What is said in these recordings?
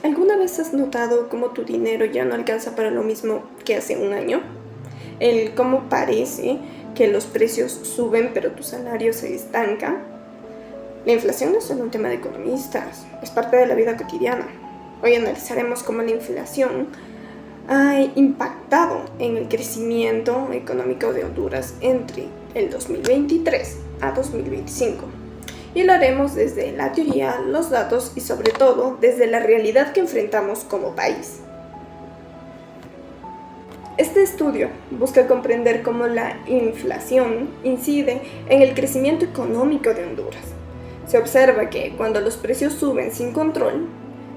¿Alguna vez has notado cómo tu dinero ya no alcanza para lo mismo que hace un año? El cómo parece que los precios suben pero tu salario se estanca. La inflación no es solo un tema de economistas, es parte de la vida cotidiana. Hoy analizaremos cómo la inflación ha impactado en el crecimiento económico de Honduras entre el 2023 a 2025. Y lo haremos desde la teoría, los datos y sobre todo desde la realidad que enfrentamos como país. Este estudio busca comprender cómo la inflación incide en el crecimiento económico de Honduras. Se observa que cuando los precios suben sin control,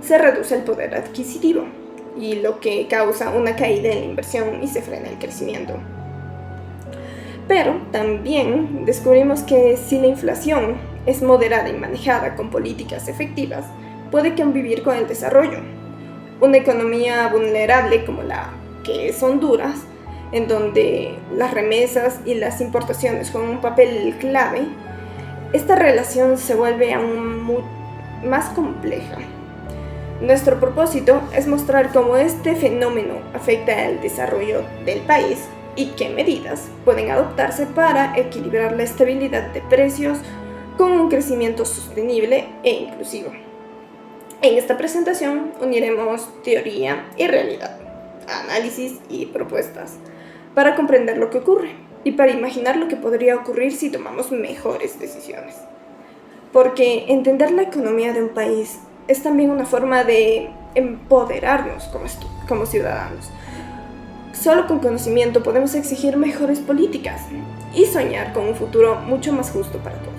se reduce el poder adquisitivo, y lo que causa una caída en la inversión y se frena el crecimiento. Pero también descubrimos que si la inflación es moderada y manejada con políticas efectivas, puede convivir con el desarrollo. Una economía vulnerable como la que es Honduras, en donde las remesas y las importaciones juegan un papel clave, esta relación se vuelve aún más compleja. Nuestro propósito es mostrar cómo este fenómeno afecta al desarrollo del país y qué medidas pueden adoptarse para equilibrar la estabilidad de precios con un crecimiento sostenible e inclusivo. En esta presentación uniremos teoría y realidad, análisis y propuestas, para comprender lo que ocurre y para imaginar lo que podría ocurrir si tomamos mejores decisiones. Porque entender la economía de un país es también una forma de empoderarnos como ciudadanos. Solo con conocimiento podemos exigir mejores políticas y soñar con un futuro mucho más justo para todos.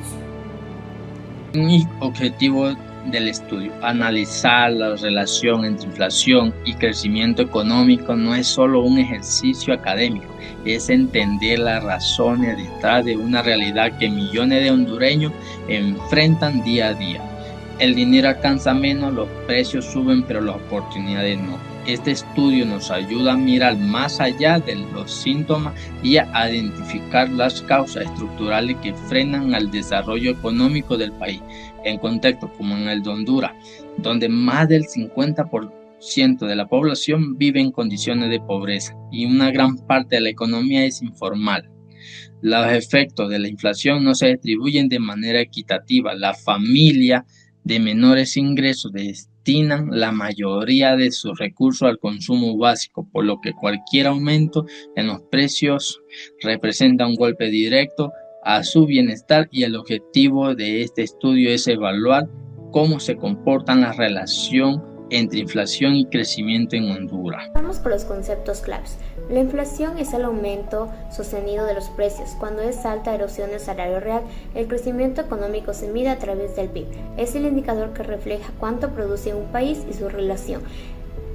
Mi objetivo del estudio, analizar la relación entre inflación y crecimiento económico, no es solo un ejercicio académico, es entender las razones detrás de una realidad que millones de hondureños enfrentan día a día. El dinero alcanza menos, los precios suben, pero las oportunidades no. Este estudio nos ayuda a mirar más allá de los síntomas y a identificar las causas estructurales que frenan al desarrollo económico del país, en contextos como en el de Honduras, donde más del 50% de la población vive en condiciones de pobreza y una gran parte de la economía es informal. Los efectos de la inflación no se distribuyen de manera equitativa. La familia de menores ingresos destinan la mayoría de sus recursos al consumo básico, por lo que cualquier aumento en los precios representa un golpe directo a su bienestar, y el objetivo de este estudio es evaluar cómo se comporta la relación entre inflación y crecimiento en Honduras. Vamos con los conceptos claves. La inflación es el aumento sostenido de los precios. Cuando es alta erosión del salario real, el crecimiento económico se mide a través del PIB. Es el indicador que refleja cuánto produce un país y su relación.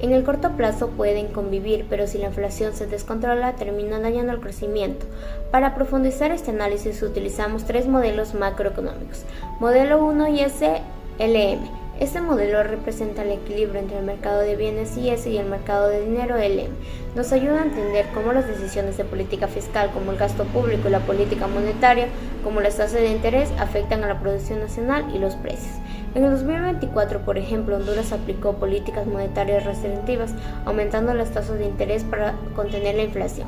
En el corto plazo pueden convivir, pero si la inflación se descontrola, termina dañando el crecimiento. Para profundizar este análisis utilizamos tres modelos macroeconómicos. Modelo 1 IS-LM. Este modelo representa el equilibrio entre el mercado de bienes IS y el mercado de dinero LM. Nos ayuda a entender cómo las decisiones de política fiscal, como el gasto público y la política monetaria, como las tasas de interés, afectan a la producción nacional y los precios. En el 2024, por ejemplo, Honduras aplicó políticas monetarias restrictivas, aumentando las tasas de interés para contener la inflación.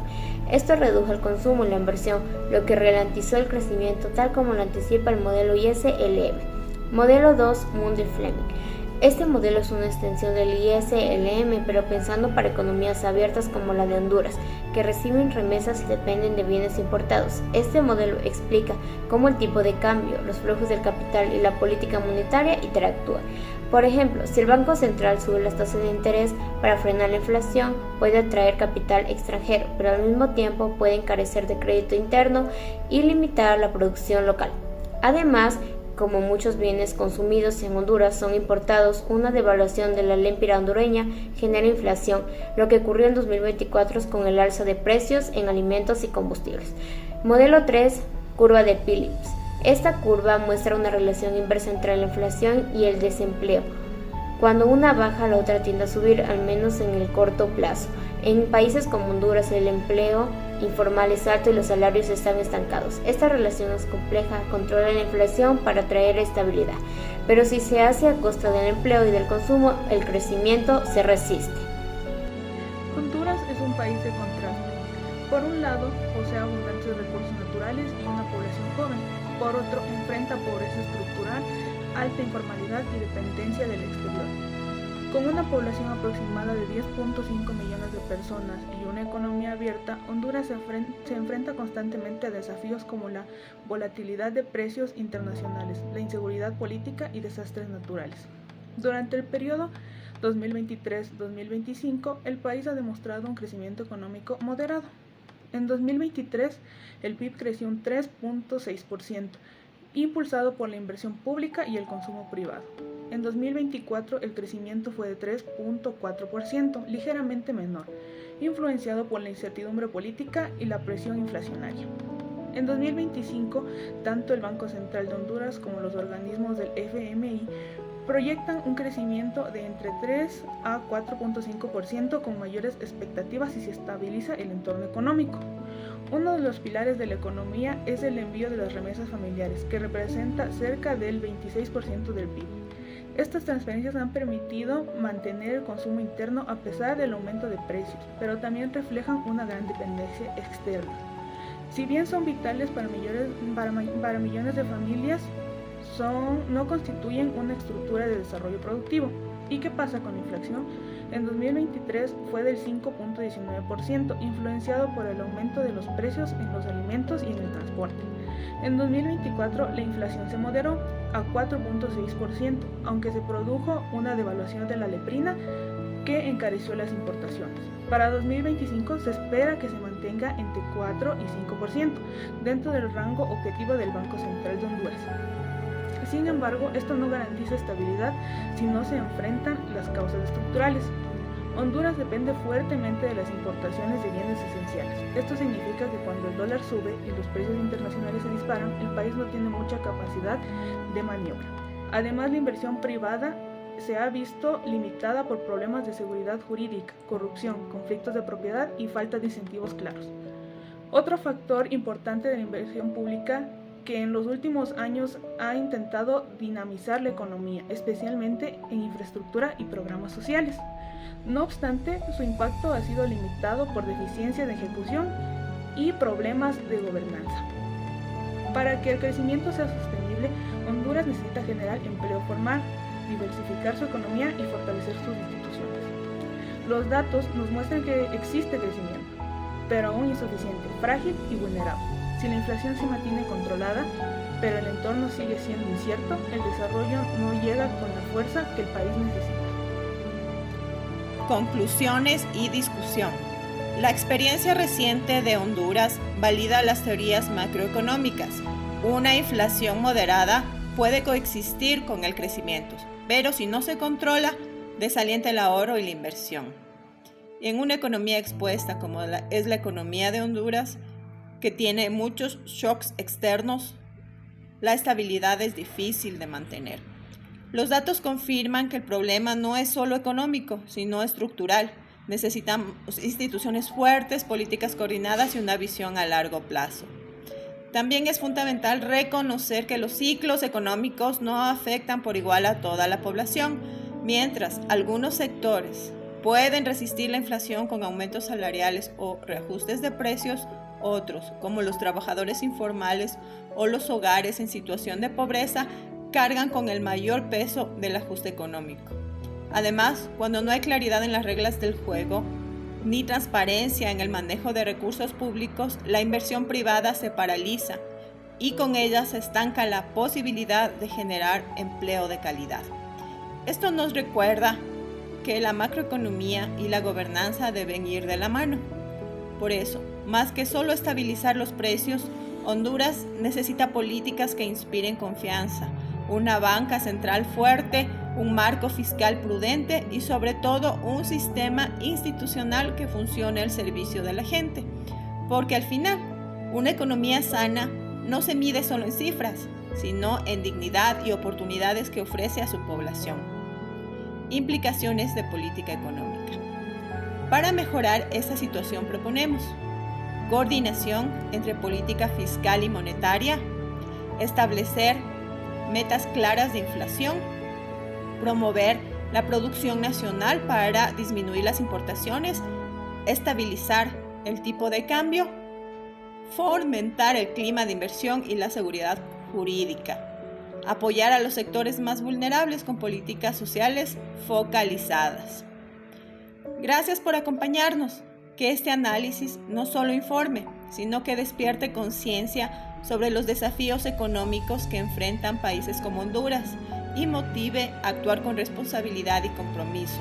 Esto redujo el consumo y la inversión, lo que ralentizó el crecimiento, tal como lo anticipa el modelo IS-LM. Modelo 2, Mundell Fleming. Este modelo es una extensión del IS-LM, pero pensando para economías abiertas como la de Honduras, que reciben remesas y dependen de bienes importados. Este modelo explica cómo el tipo de cambio, los flujos del capital y la política monetaria interactúan. Por ejemplo, si el Banco Central sube las tasas de interés para frenar la inflación, puede atraer capital extranjero, pero al mismo tiempo puede encarecer de crédito interno y limitar la producción local. Además, como muchos bienes consumidos en Honduras son importados, una devaluación de la lempira hondureña genera inflación, lo que ocurrió en 2024 con el alza de precios en alimentos y combustibles. Modelo 3, curva de Phillips. Esta curva muestra una relación inversa entre la inflación y el desempleo. Cuando una baja, la otra tiende a subir, al menos en el corto plazo. En países como Honduras, el empleo informal es alto y los salarios están estancados. Esta relación es compleja, controla la inflación para traer estabilidad, pero si se hace a costa del empleo y del consumo, el crecimiento se resiste. Honduras es un país de contraste. Por un lado, posee abundantes recursos naturales y una población joven. Por otro, enfrenta pobreza estructural, alta informalidad y dependencia del exterior. Con una población aproximada de 10.5 millones de personas y una economía abierta, Honduras se enfrenta constantemente a desafíos como la volatilidad de precios internacionales, la inseguridad política y desastres naturales. Durante el periodo 2023-2025, el país ha demostrado un crecimiento económico moderado. En 2023, el PIB creció un 3.6%, impulsado por la inversión pública y el consumo privado. En 2024, el crecimiento fue de 3.4%, ligeramente menor, influenciado por la incertidumbre política y la presión inflacionaria. En 2025, tanto el Banco Central de Honduras como los organismos del FMI proyectan un crecimiento de entre 3 a 4.5% con mayores expectativas si se estabiliza el entorno económico. Uno de los pilares de la economía es el envío de las remesas familiares, que representa cerca del 26% del PIB. Estas transferencias han permitido mantener el consumo interno a pesar del aumento de precios, pero también reflejan una gran dependencia externa. Si bien son vitales para millones de familias, no constituyen una estructura de desarrollo productivo. ¿Y qué pasa con la inflación? En 2023 fue del 5.19%, influenciado por el aumento de los precios en los alimentos y en el transporte. En 2024 la inflación se moderó a 4.6%, aunque se produjo una devaluación de la lebrina que encareció las importaciones. Para 2025 se espera que se mantenga entre 4 y 5%, dentro del rango objetivo del Banco Central de Honduras. Sin embargo, esto no garantiza estabilidad si no se enfrentan las causas estructurales. Honduras depende fuertemente de las importaciones de bienes esenciales. Esto significa que cuando el dólar sube y los precios internacionales se disparan, el país no tiene mucha capacidad de maniobra. Además, la inversión privada se ha visto limitada por problemas de seguridad jurídica, corrupción, conflictos de propiedad y falta de incentivos claros. Otro factor importante de la inversión pública que en los últimos años ha intentado dinamizar la economía, especialmente en infraestructura y programas sociales. No obstante, su impacto ha sido limitado por deficiencia de ejecución y problemas de gobernanza. Para que el crecimiento sea sostenible, Honduras necesita generar empleo formal, diversificar su economía y fortalecer sus instituciones. Los datos nos muestran que existe crecimiento, pero aún insuficiente, frágil y vulnerable. Si la inflación se mantiene controlada, pero el entorno sigue siendo incierto, el desarrollo no llega con la fuerza que el país necesita. Conclusiones y discusión. La experiencia reciente de Honduras valida las teorías macroeconómicas. Una inflación moderada puede coexistir con el crecimiento, pero si no se controla, desalienta el ahorro y la inversión. En una economía expuesta como es la economía de Honduras, que tiene muchos shocks externos, la estabilidad es difícil de mantener. Los datos confirman que el problema no es solo económico, sino estructural. Necesitamos instituciones fuertes, políticas coordinadas y una visión a largo plazo. También es fundamental reconocer que los ciclos económicos no afectan por igual a toda la población. Mientras algunos sectores pueden resistir la inflación con aumentos salariales o reajustes de precios, otros, como los trabajadores informales o los hogares en situación de pobreza, cargan con el mayor peso del ajuste económico. Además, cuando no hay claridad en las reglas del juego, ni transparencia en el manejo de recursos públicos, la inversión privada se paraliza y con ella se estanca la posibilidad de generar empleo de calidad. Esto nos recuerda que la macroeconomía y la gobernanza deben ir de la mano. Por eso, más que solo estabilizar los precios, Honduras necesita políticas que inspiren confianza, una banca central fuerte, un marco fiscal prudente y sobre todo un sistema institucional que funcione al servicio de la gente. Porque al final, una economía sana no se mide solo en cifras, sino en dignidad y oportunidades que ofrece a su población. Implicaciones de política económica. Para mejorar esta situación proponemos coordinación entre política fiscal y monetaria, establecer metas claras de inflación, promover la producción nacional para disminuir las importaciones, estabilizar el tipo de cambio, fomentar el clima de inversión y la seguridad jurídica, apoyar a los sectores más vulnerables con políticas sociales focalizadas. Gracias por acompañarnos. Que este análisis no solo informe, sino que despierte conciencia sobre los desafíos económicos que enfrentan países como Honduras y motive a actuar con responsabilidad y compromiso.